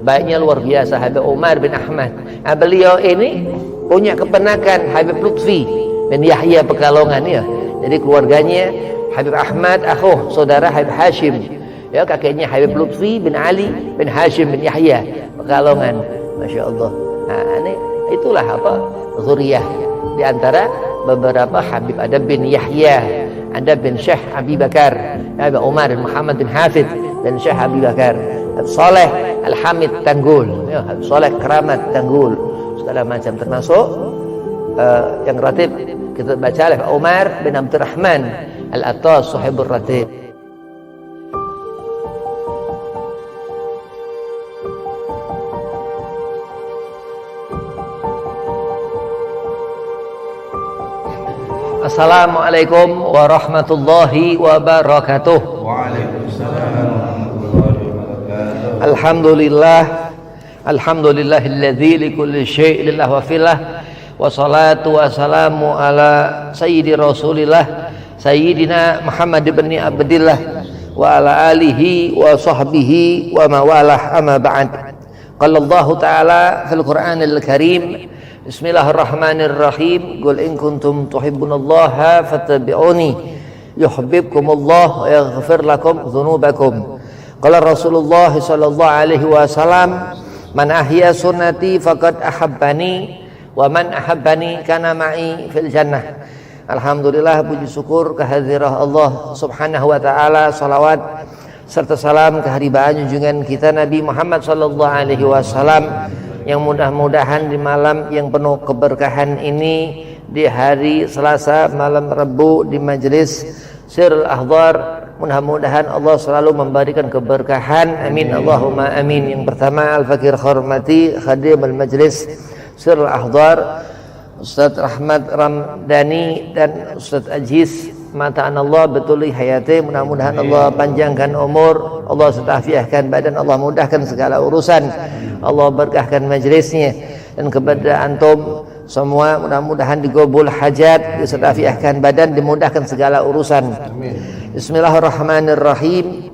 baiknya luar biasa Habib Umar bin Ahmad. Beliau ini punya keponakan Habib Lutfi bin Yahya Pekalongan ya. Jadi keluarganya Habib Ahmad, saudara Habib Hashim. Ya, kakeknya Habib Lutfi bin Ali bin Hashim bin Yahya Pekalongan. Masya Allah. Nah, ini itulah zuriyah di antara beberapa Habib. Ada bin Yahya, ada bin Syekh Abi Bakar, Habib Umar bin Muhammad bin Hafid dan Syekh Abi Bakar. Saleh Al-Hamid Tanggul, ya, Saleh Keramat Tanggul, segala macam, termasuk yang ratib kita baca oleh Umar bin Abdurrahman Al-Attas sahibul ratib. Assalamualaikum warahmatullahi wabarakatuh. Waalaikumsalam warahmatullahi wabarakatuh. Alhamdulillahilladzi likulli syai'in lillah wa fillah, wassalatu wassalamu ala sayyidi rasulillah sayyidina Muhammad ibn Abdillah wa ala alihi wa sahbihi wa mawalah, amma ba'd. Qala Allah ta'ala fil Qur'anil Karim, Bismillahirrahmanirrahim, qul in kuntum tuhibbunallaha fattabi'uni yuhibbukumullah wa yaghfir lakum dzunubakum. Qala Rasulullah sallallahu alaihi wasallam, man ahya sunnati faqad ahabbani wa man ahabbani kana ma'i fil jannah. Alhamdulillah, puji syukur kehadirat Allah subhanahu wa ta'ala, salawat serta salam keharibaan junjungan kita Nabi Muhammad sallallahu alaihi wasallam, yang mudah-mudahan di malam yang penuh keberkahan ini, di hari Selasa malam Rabu, di majelis Sirrul Ahdhar, mudah-mudahan Allah selalu memberikan keberkahan, amin Allahumma amin. Yang pertama, Al-Fakir Khormati Khadim Al-Majlis Sirrul Ahdhar Ustaz Rahmat Ramdhani dan Ustaz Aziz, mata Allah betuli hayati, mudah-mudahan Allah panjangkan umur, Allah setafiahkan badan, Allah mudahkan segala urusan, Allah berkahkan majlisnya, dan kepada antum semua mudah-mudahan digobul hajat, disetafiahkan badan, dimudahkan segala urusan. Bismillahirrahmanirrahim.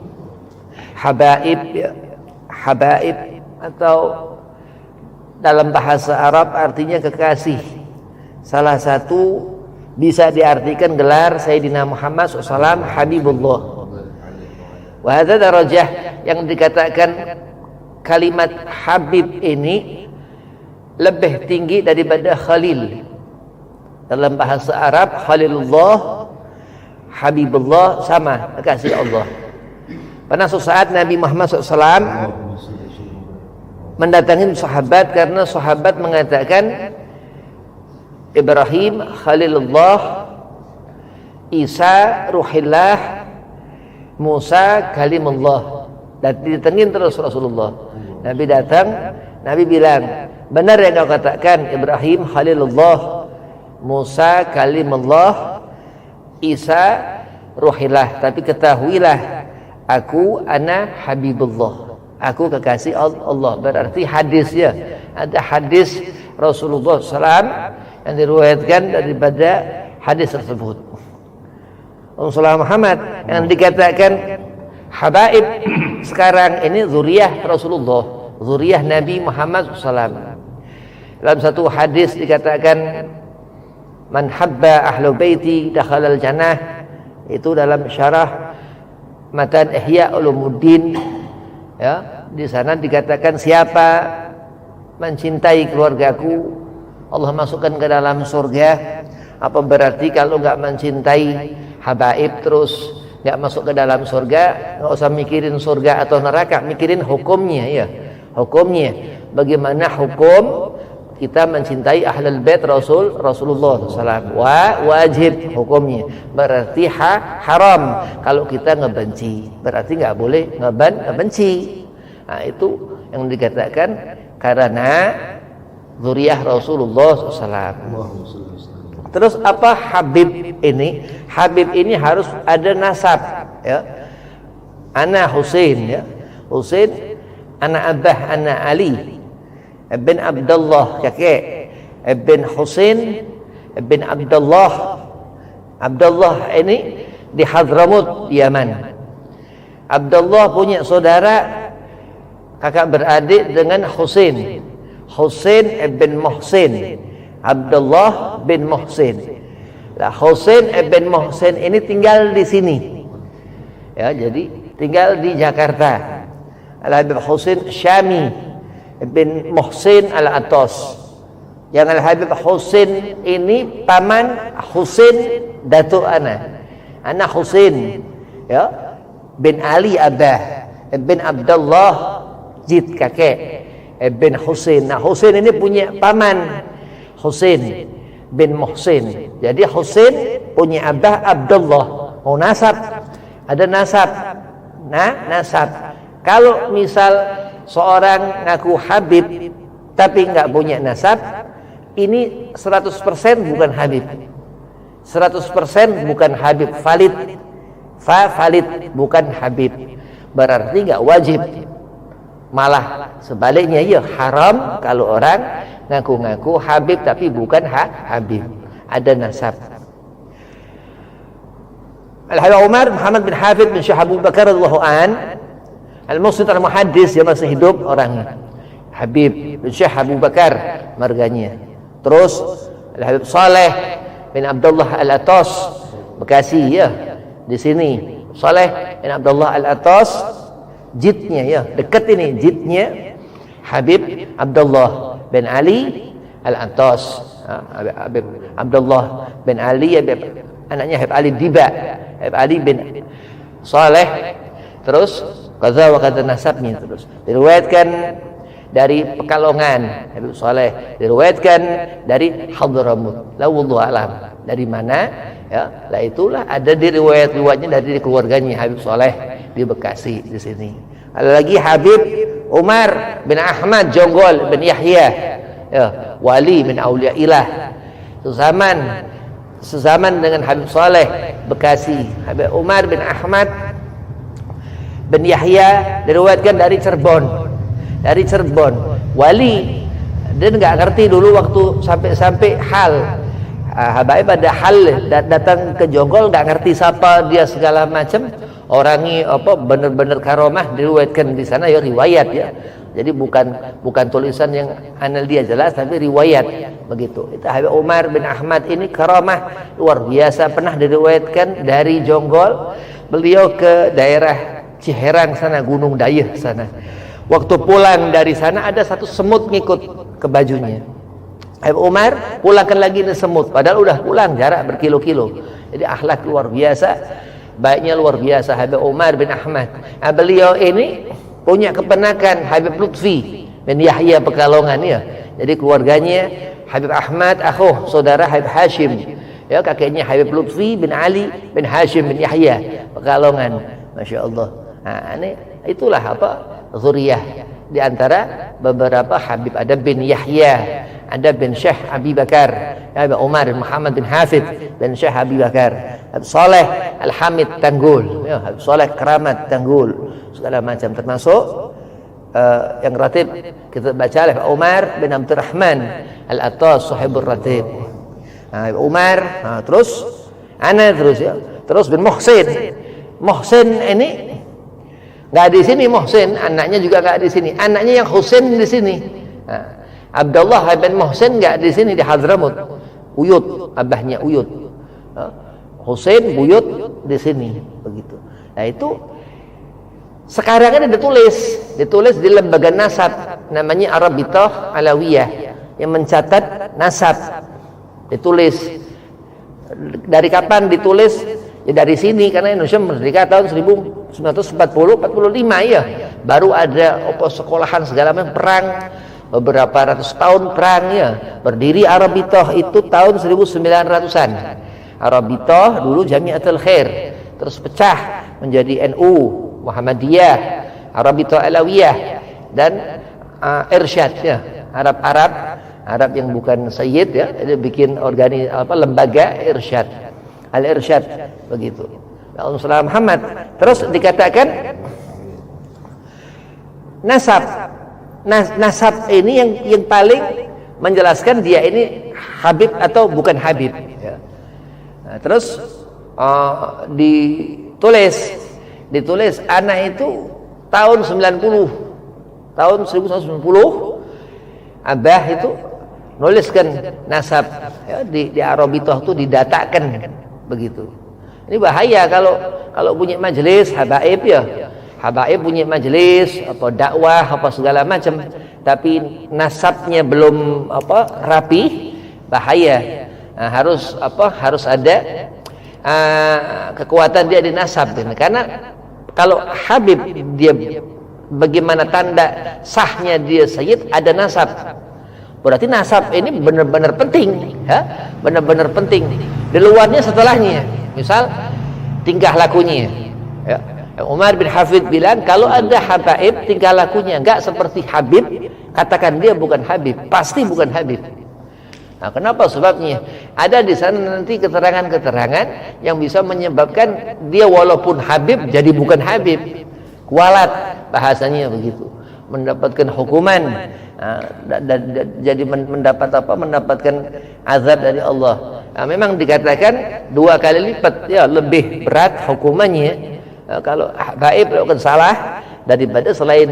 Habaib atau dalam bahasa Arab artinya kekasih. Salah satu bisa diartikan gelar Sayyidina Muhammad SAW Habibullah. Wa hadza darajah, yang dikatakan kalimat Habib ini lebih tinggi daripada Khalil. Dalam bahasa Arab Khalilullah, Habibullah sama, kekasih Allah. Pada suatu saat Nabi Muhammad SAW mendatangi sahabat, karena sahabat mengatakan Ibrahim Khalilullah, Isa Ruhillah, Musa Kalimullah. Dan ditengin terus Rasulullah. Nabi datang, Nabi bilang, benar yang kau katakan, Ibrahim Khalilullah, Musa Kalimullah, Isa Ruhillah, tapi ketahuilah aku ana Habibullah, aku kekasih Allah. Berarti hadisnya, ada hadis Rasulullah SAW yang diriwayatkan daripada hadis tersebut. Rasulullah Muhammad yang dikatakan habaib sekarang ini zuriyah Rasulullah, zuriyah Nabi Muhammad SAW. Dalam satu hadis dikatakan man habba ahlu baiti dakhalal jannah, itu dalam syarah Matan Ihya Ulumuddin, ya, di sana dikatakan siapa mencintai keluargaku Allah masukkan ke dalam surga. Apa berarti kalau enggak mencintai habaib terus enggak masuk ke dalam surga? Enggak usah mikirin surga atau neraka, mikirin hukumnya ya. Hukumnya bagaimana hukum kita mencintai ahlul bait Rasulullah SAW. Wajib hukumnya. Berarti haram kalau kita ngebenci. Berarti enggak boleh ngebenci. Nah, itu yang dikatakan karena zuriyah Rasulullah SAW. Terus apa Habib ini? Habib ini harus ada nasab, ya. Ana Husain, ya. Husain, ana Abah, ana Ali bin Abdullah, kakek bin Husain bin Abdullah. Abdullah ini di Hadramut, Yaman. Abdullah punya saudara kakak beradik dengan Husain. Husain bin Muhsin, Abdullah bin Muhsin. Nah, Husain bin Muhsin ini tinggal di sini. Ya, jadi tinggal di Jakarta. Al-Habib Husain Syami bin Muhsin Al-Atas. Yang Al-Habib Husain ini paman Husain datuk anak Husain, ya, bin Ali Abah, bin Abdullah jid kakek, bin Husain. Nah, Husain ini punya paman Husain bin Muhsin. Jadi Husain punya abah Abdullah. Oh, nasab, ada nasab. Nah, nasab. Kalau misal seorang ngaku Habib tapi nggak punya nasab, ini 100% bukan Habib. 100% bukan Habib, valid. Valid, bukan Habib. Berarti nggak wajib. Malah sebaliknya, ya haram kalau orang ngaku-ngaku Habib tapi bukan Habib, ada nasab. Al-Habib Umar Muhammad bin Hafid bin Syekh Abu Bakar radhiyallahu an, Al-Musid Al-Muhaddis, yang masih hidup orangnya, Habib bin Syekh Abu Bakar marganya. Terus Al-Habib Saleh bin Abdullah Al-Atas, Bekasi, ya, di sini. Saleh bin Abdullah Al-Atas, jidnya, ya, dekat ini jidnya Habib Abdullah bin Ali Al-Atas. Habib Abdullah bin Ali, anaknya Habib Ali Diba, Habib Ali bin Saleh. Terus kaza wa kaza nasabnya. Terus diriwayatkan dari Pekalongan, Habib Saleh, diriwayatkan dari Hadramut. La wallahu alam dari mana, ya, lah itulah ada di riwayat-riwayatnya dari keluarganya Habib Saleh di Bekasi di sini. Ada lagi Habib Umar bin Ahmad Jonggol bin Yahya, ya, wali min aulia ilah, sezaman dengan Habib Saleh Bekasi. Habib Umar bin Ahmad bin Yahya diriwayatkan dari Cirebon, wali. Dia nggak ngerti dulu waktu sampai hal habaib ada hal datang ke Jonggol, nggak ngerti siapa dia segala macam. Orangnya apa benar-benar karomah diriwayatkan di sana, ya, riwayat, ya. Jadi bukan tulisan yang anal dia jelas, tapi riwayat begitu. Itu Habib Umar bin Ahmad ini karomah luar biasa, pernah diriwayatkan dari Jonggol beliau ke daerah Ciherang sana, Gunung Dayeh sana. Waktu pulang dari sana ada satu semut ngikut ke bajunya. Habib Umar pulangkan lagi ini semut, padahal udah pulang jarak berkilo-kilo. Jadi akhlak luar biasa, baiknya luar biasa Habib Umar bin Ahmad. Nah, beliau ini punya keponakan Habib Lutfi bin Yahya Pekalongan, ya. Jadi keluarganya Habib Ahmad, saudara Habib Hashim, ya, kakeknya Habib Lutfi bin Ali bin Hashim bin Yahya Pekalongan. Masya Allah. Nah, ini itulah apa zuriyah di antara beberapa Habib. Ada bin Yahya, ada bin Syekh Abi Bakar, Habib Umar Muhammad bin Hafid bin Syekh Abi Bakar, Habib Saleh Al-Hamid Tanggul, ya, Habib Saleh Keramat Tanggul, segala macam, termasuk yang ratib kita baca Habib Umar bin Abdurrahman Al-Atas sahibur ratib. Habib Umar, terus ya, terus bin Muhsin ini nggak di sini. Muhsin anaknya juga nggak di sini, anaknya yang Husain di sini. Abdullah bin Muhsin nggak di sini, di Hadramut. Uyut, abahnya Uyut. Husain buyut di sini, begitu. Nah, itu sekarang ini ditulis di lembaga nasab namanya Arabithah Alawiyah yang mencatat nasab. Ditulis dari kapan ditulis? Ya dari sini, karena Indonesia merdeka tahun 1945, ya. Baru ada sekolahan segala macam, perang beberapa ratus tahun perang, ya. Berdiri Arabithah itu tahun 1900-an. Arabithah dulu Jamiatul Khair, terus pecah menjadi NU, Muhammadiyah, Arabithah Alawiyah, dan Irsyad, ya. Arab yang bukan Sayyid, ya. Dia bikin lembaga Irsyad. Al-Irsyad, begitu. Allahumma Muhammad. Terus dikatakan nasab ini yang paling menjelaskan dia ini Habib atau bukan Habib, ya. Nah, terus ditulis anak itu tahun 90 tahun 1190 Abah itu nuliskan nasab ya, di Arabitoh itu didatakan begitu. Ini bahaya kalau punya majelis habaib ya. Habaib punya majelis apa dakwah apa segala macam tapi nasabnya belum rapi, bahaya. Nah, harus ada kekuatan dia di nasab ini. Karena kalau Habib dia bagaimana tanda sahnya dia sayyid ada nasab. Berarti nasab ini benar-benar penting, ya? Benar-benar penting. Di luarnya setelahnya, misal tingkah lakunya, ya. Umar bin Hafid bilang kalau ada habaib tingkah lakunya enggak seperti Habib, katakan dia bukan Habib, pasti bukan Habib. Nah, kenapa? Sebabnya ada di sana nanti keterangan-keterangan yang bisa menyebabkan dia walaupun Habib jadi bukan Habib. Kualat bahasanya begitu. Mendapatkan hukuman, jadi mendapatkan azab dari Allah. Nah, memang dikatakan 2 kali lipat ya lebih berat hukumannya kalau habaib melakukan salah daripada selain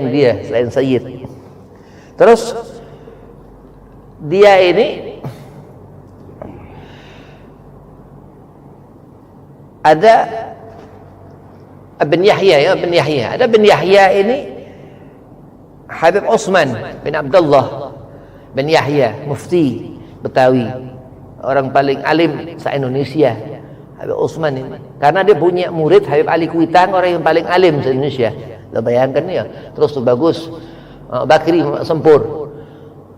sayyid. Terus dia ini ada bin Yahya ada bin Yahya ini Habib Utsman bin Abdullah bin Yahya, mufti Betawi, orang paling alim se-Indonesia. Habib Utsman ini karena dia punya murid Habib Ali Kuitang, orang yang paling alim se-Indonesia. Lo bayangkan ya, terus tuh bagus. Bakri Sempur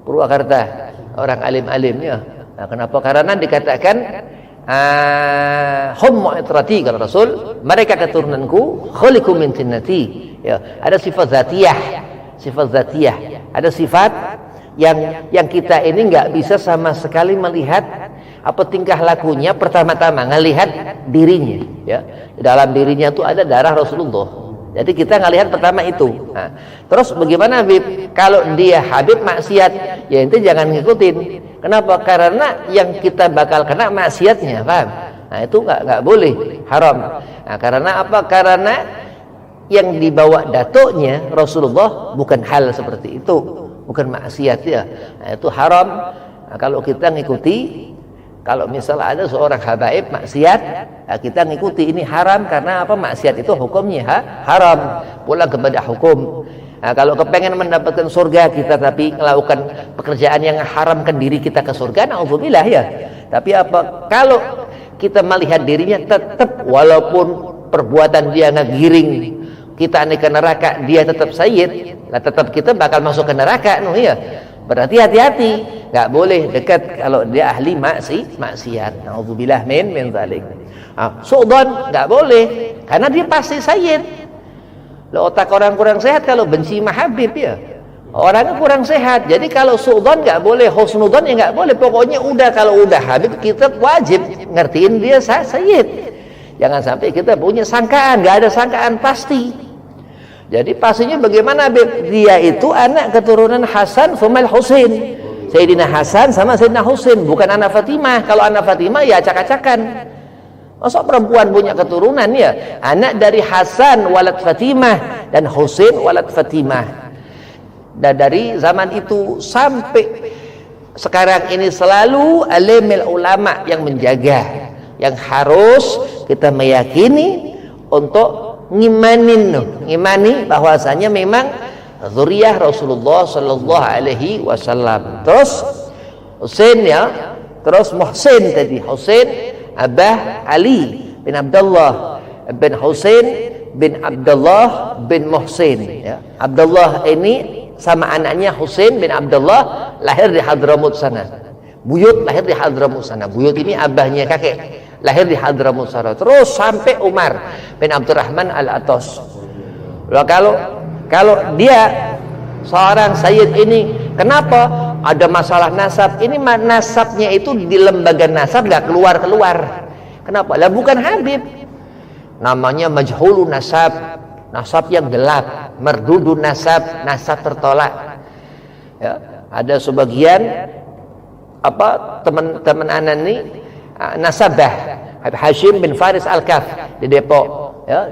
Purwakarta, orang alim-alim ya. Nah, kenapa? Karena dikatakan hum mu'trati, kata Rasul, mereka keturunanku, khuliqu min tinnati. Ya, ada sifat zatiyah, ada sifat yang kita ini nggak bisa sama sekali melihat apa tingkah lakunya. Pertama-tama ngelihat dirinya, ya. Di dalam dirinya itu ada darah Rasulullah. Jadi kita ngelihat pertama itu. Nah, terus bagaimana Habib? Kalau dia Habib maksiat, ya itu jangan ngikutin. Kenapa? Karena yang kita bakal kena maksiatnya, paham? Nah, itu nggak boleh, haram. Nah, karena apa? Karena yang dibawa datuknya Rasulullah bukan hal seperti itu, bukan maksiat ya. Nah, itu haram. Nah, kalau kita ngikuti, kalau misalnya ada seorang habaib maksiat, nah kita ngikuti, ini haram. Karena apa? Maksiat itu hukumnya haram, pulang kepada hukum. Nah, kalau kepengen mendapatkan surga kita tapi melakukan pekerjaan yang haramkan diri kita ke surga, na'udzubillah ya. Tapi apa? Kalau kita melihat dirinya tetap walaupun perbuatan dia ngegiring kita ke neraka, dia tetap sayyid, nah tetap kita bakal masuk ke neraka, ya. Berarti hati-hati, nggak boleh dekat kalau dia ahli maksiat. Na'udzubillah min dzalik. Su'don nggak boleh karena dia pasti sayyid. Lo otak orang kurang sehat kalau benci sama Habib ya. Orangnya kurang sehat. Jadi kalau su'don nggak boleh, husnudon ya nggak boleh. Pokoknya kalau udah Habib kita wajib ngertiin dia sayyid. Jangan sampai kita punya sangkaan, nggak ada sangkaan pasti. Jadi pastinya bagaimana Habib? Dia itu anak keturunan Hasan Sumail Husain. Sayyidina Hasan sama Sayyidina Husain, bukan anak Fatimah. Kalau anak Fatimah ya acak-acakan. Masa perempuan punya keturunan ya? Anak dari Hasan walad Fatimah dan Husain walad Fatimah. Dan dari zaman itu sampai sekarang ini selalu alimil ulama yang menjaga, yang harus kita meyakini untuk ngimani bahwasanya memang zuriyah Rasulullah sallallahu alaihi wasallam. Terus Husain ya, terus Muhsin tadi. Husain Abah Ali bin Abdullah bin Husain bin Abdullah bin Muhsin ya. Abdullah ini sama anaknya Husain bin Abdullah lahir di Hadramut sana. Buyut lahir di Hadramut sana. Buyut ini abahnya kakek, lahir di Hadramut sana. Terus sampai Umar bin Abdurrahman Al-Atas. Kalau dia seorang sayyid ini, kenapa ada masalah nasab? Ini nasabnya itu di lembaga nasab nggak keluar. Kenapa? Lah bukan Habib. Namanya majhulun nasab yang gelap, merdudu nasab tertolak. Ya, ada sebagian teman-teman anak ini nasabah Hashim bin Faris Al-Kaf di Depok ya,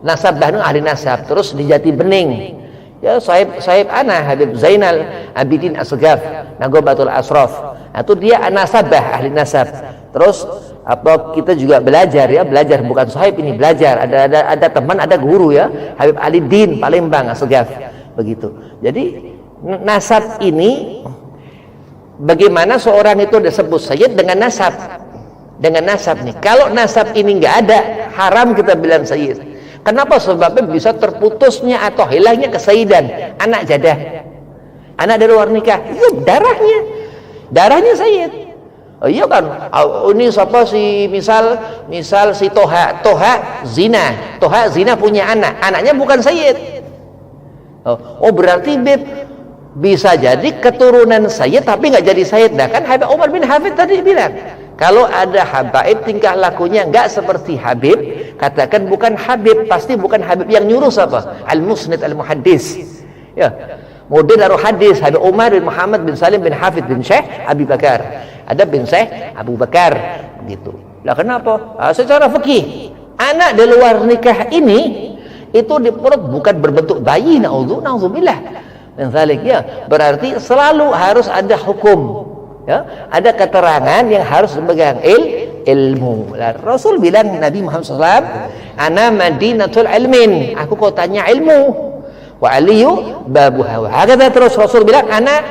nasabah itu ahli nasab. Terus di Jati Bening Ya sahib ana Habib Zainal Abidin Asghaf Nagobatul Asraf. Itu dia nasabah, ahli nasab. Terus kita juga belajar bukan sahib ini, belajar. Ada teman, ada guru ya, Habib Ali Din Palembang Asghaf. Begitu. Jadi nasab ini bagaimana seorang itu disebut sayyid dengan nasab. Dengan nasab nih. Kalau nasab ini nggak ada, haram kita bilang sayyid. Kenapa? Sebabnya bisa terputusnya atau hilangnya kesayyidan anak jadah, anak dari luar nikah. Iya, darahnya sayyid. Oh iya kan, ini siapa si misal si Toha zina punya anaknya bukan sayyid. Oh berarti bisa jadi keturunan sayyid tapi nggak jadi sayyid. Nah kan Habib Umar bin Hafid tadi bilang, kalau ada habaib tingkah lakunya nggak seperti Habib, katakan bukan Habib, pasti bukan Habib yang nyuruh apa? Al-Musnid Al-Muhaddis. Ya, model darul hadis Habib Umar bin Muhammad bin Salim bin Hafid bin Syekh Abi Bakar. Ada bin Syekh Abu Bakar begitu. Lah kenapa? Secara fikih, anak di luar nikah ini itu di perut bukan berbentuk bayi, naudzubillah. Dan zalik ya, berarti selalu harus ada hukum. Ya, ada keterangan yang harus dipegang ilmu. Rasul bilang, Nabi Muhammad SAW, ana madinatul ilmin, aku kotanya ilmu, wa aliyu babuha. Hakata terus Rasul bilang, ana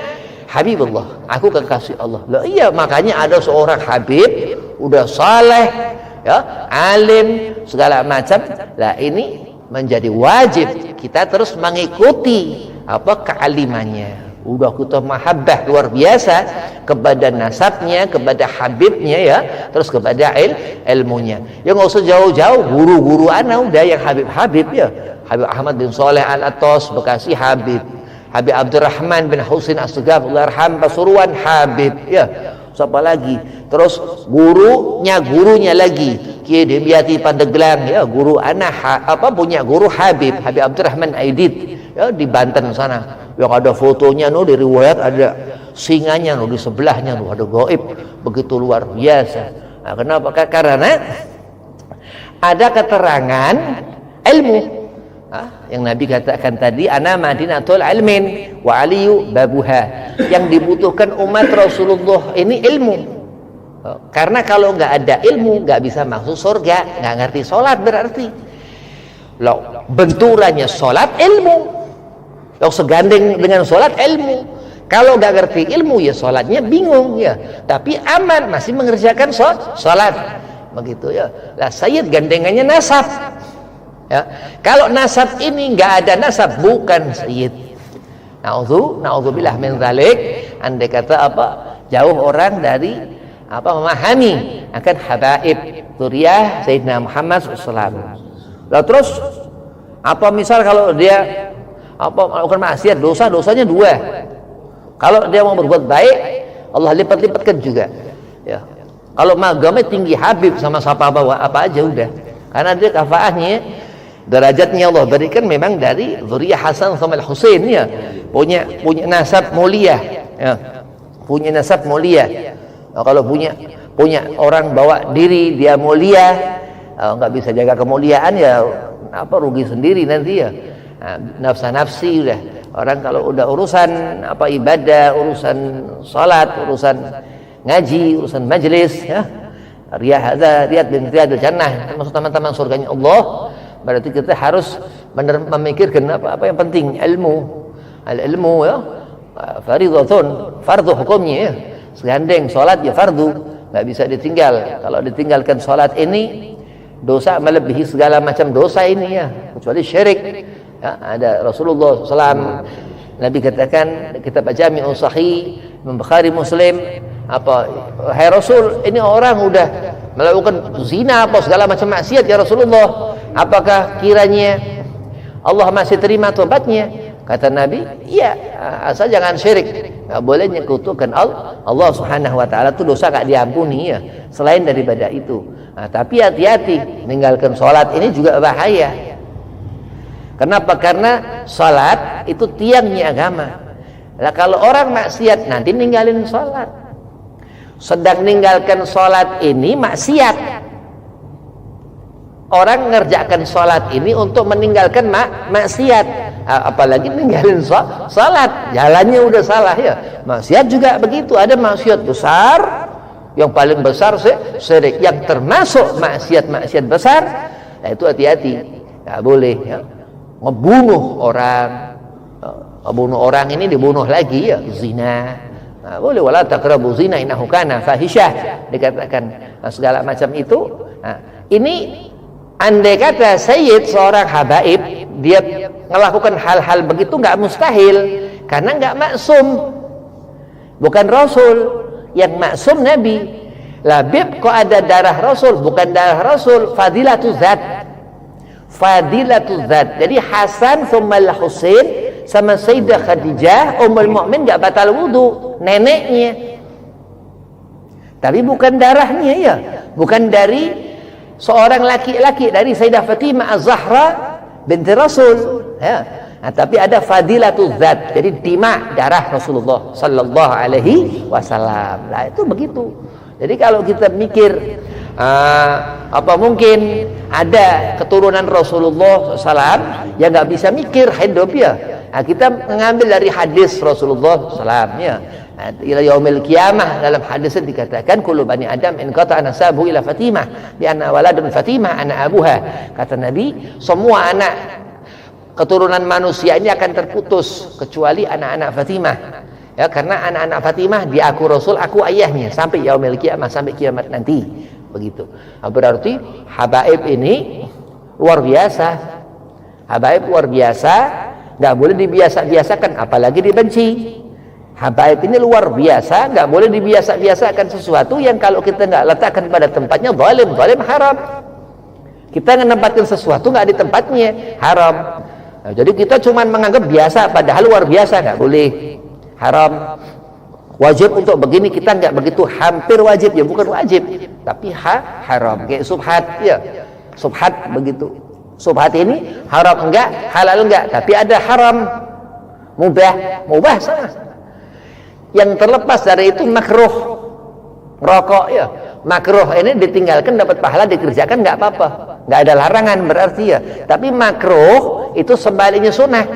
habibullah, aku kekasih Allah. Lah iya, makanya ada seorang habib udah saleh ya, alim segala macam. Lah ini menjadi wajib kita terus mengikuti kealimannya. Udah kita mahabbah luar biasa kepada nasabnya, kepada habibnya ya, terus kepada ilmunya. Ya nggak usah jauh-jauh, guru-guru ana udah yang Habib ya. Habib Ahmad bin Saleh Al-Atos Bekasi Habib, Habib Abdurrahman bin Husin As-Sugaf Allahyarham Pasuruan Habib ya. Siapa lagi? Terus gurunya lagi Kiai Demyati Pandeglang ya, guru ana punya guru Habib Abdurrahman Aidit ya di Banten sana. Yang ada fotonya di riwayat ada singanya di sebelahnya ada gaib, begitu luar biasa. Nah, kenapa? Karena ada keterangan ilmu. Yang Nabi katakan tadi, ana madinatul ilmin wa aliyu babuha. Yang dibutuhkan umat Rasulullah ini ilmu. Karena kalau nggak ada ilmu nggak bisa masuk surga, nggak ngerti sholat berarti. Loh, benturannya sholat ilmu. Yang segandeng dengan sholat ilmu. Kalau nggak ngerti ilmu ya sholatnya bingung ya. Tapi aman, masih mengerjakan sholat. Begitu ya. Lah sayyid gandengannya nasab. Ya. Kalau nasab ini nggak ada nasab, bukan sayyid. Na'udzubillah min dzalik. Andai kata jauh orang dari memahami akan habaib dzurriyyah Sayyidina Muhammad SAW. Lah terus misal kalau dia melakukan maksiat, dosanya 2. Kalau dia mau berbuat baik, Allah lipat-lipatkan juga. Ya. Kalau magamnya tinggi Habib sama siapa apa aja udah. Karena dia kafaahnya, derajatnya Allah berikan memang dari dzurriyyah Hasan sama Al-Husain ya. Punya nasab mulia. Ya. Punya nasab mulia. Nah, kalau punya orang bawa diri dia mulia, nggak bisa jaga kemuliaan ya rugi sendiri nanti ya. Nafsa-nafsi udah orang kalau udah urusan ibadah, urusan salat, urusan ngaji, urusan majlis ya, riyad bin riyadil jannah, termasuk teman-teman surganya Allah, berarti kita harus memikirkan apa yang penting, ilmu ya, fardhu hukumnya ya, segandeng salat ya fardu, nggak bisa ditinggal. Kalau ditinggalkan salat ini dosa melebihi segala macam dosa ini ya, kecuali syirik. Ya, ada Rasulullah SAW, Nabi katakan kitab Jami'un Sahih Bukhari Muslim, hai Rasul, ini orang udah melakukan zina segala macam maksiat ya Rasulullah, apakah kiranya Allah masih terima tobatnya? Kata Nabi, iya, asal jangan syirik. Nggak boleh menyekutukan Allah Subhanahu wa taala, itu dosa gak diampuni ya, selain daripada itu. Tapi hati-hati, meninggalkan sholat ini juga bahaya. Kenapa? Karena salat itu tiangnya agama. Nah, kalau orang maksiat nanti ninggalin salat. Sedang ninggalkan salat ini maksiat. Orang ngerjakan salat ini untuk meninggalkan maksiat. apalagi ninggalin salat, jalannya udah salah ya. Maksiat juga begitu, ada maksiat besar, yang paling besar syirik, yang termasuk maksiat besar, nah itu hati-hati, nggak boleh ya. Ngebunuh orang ini dibunuh lagi ya, zina. Nah, boleh, wala taqrabu zina innahu kana fahisyah, dikatakan segala macam itu. Nah, ini andai kata Sayyid seorang habaib, dia melakukan hal-hal begitu nggak mustahil, karena nggak maksum, bukan Rasul. Yang maksum Nabi. Labib kok ada darah Rasul, bukan darah Rasul, fadilatul zat. Jadi Hasan thumma Husain sama Sayyidah Khadijah Ummul Mukmin nggak batal wudu, neneknya. Tapi bukan darahnya ya, bukan dari seorang laki-laki, dari Sayyidah Fatimah Az-Zahra binti Rasul ya. Nah, tapi ada fadilatul zat, jadi dima darah Rasulullah sallallahu alaihi wasallam. Nah, itu begitu. Jadi kalau kita mikir apa mungkin ada keturunan Rasulullah SAW yang nggak bisa mikir hidup ya. Nah, kita mengambil dari hadis Rasulullah SAW ya. Ila yaumil qiyamah, dalam hadisnya dikatakan kullu bani adam in qata'a nasabuhu ila Fatimah bi anna waladun Fatimah ana abuha. Kata Nabi, semua anak keturunan manusia ini akan terputus kecuali anak-anak Fatimah ya, karena anak-anak Fatimah dia aku Rasul, aku ayahnya sampai yaumil qiyamah, sampai kiamat nanti begitu. Nah, berarti habaib ini luar biasa, habaib luar biasa, nggak boleh dibiasa-biasakan, apalagi dibenci. Habaib ini luar biasa, nggak boleh dibiasa-biasakan sesuatu yang kalau kita nggak letakkan pada tempatnya zalim haram. Kita menempatkan sesuatu nggak di tempatnya, haram. Nah, jadi kita cuma menganggap biasa, padahal luar biasa, nggak boleh, haram. Wajib untuk begini kita nggak begitu, hampir wajib ya, bukan wajib, tapi haram. Kayak subhat ya, subhat begitu. Subhat ini haram enggak, halal enggak, tapi ada haram, mubah sana. Yang terlepas dari itu makruh, rokok ya, makruh ini ditinggalkan dapat pahala, dikerjakan nggak apa-apa, nggak ada larangan berarti ya. Tapi makruh itu sebaliknya sunnah.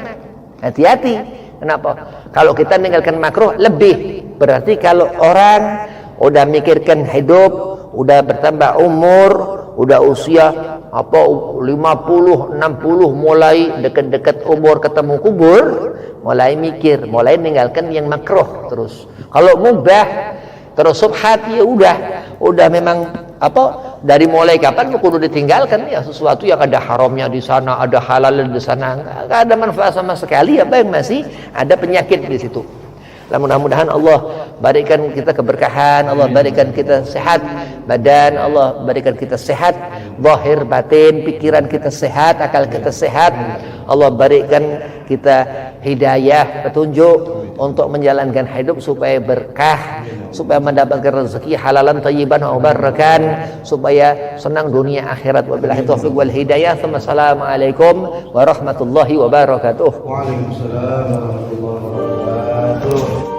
Hati-hati. Kenapa? Kalau kita meninggalkan makruh lebih, berarti kalau orang udah mikirkan hidup, udah bertambah umur, udah usia 50, 60, mulai dekat-dekat umur ketemu kubur, mulai mikir, mulai meninggalkan yang makruh terus. Kalau mubah terus subhat ya udah memang dari mulai kapan kudu ditinggalkan ya, sesuatu yang ada haramnya di sana, ada halalnya di sana, nggak ada manfaat sama sekali, yang masih ada penyakit di situ. Mudah-mudahan Allah berikan kita keberkahan, Allah berikan kita sehat badan, Allah berikan kita sehat zahir batin, pikiran kita sehat, akal kita sehat. Allah berikan kita hidayah, petunjuk untuk menjalankan hidup supaya berkah, supaya mendapatkan rezeki halalan thayyiban wa barakan, supaya senang dunia akhirat. Wabillahi taufiq wal hidayah. Assalamualaikum warahmatullahi wabarakatuh. Waalaikumsalam warahmatullahi wabarakatuh.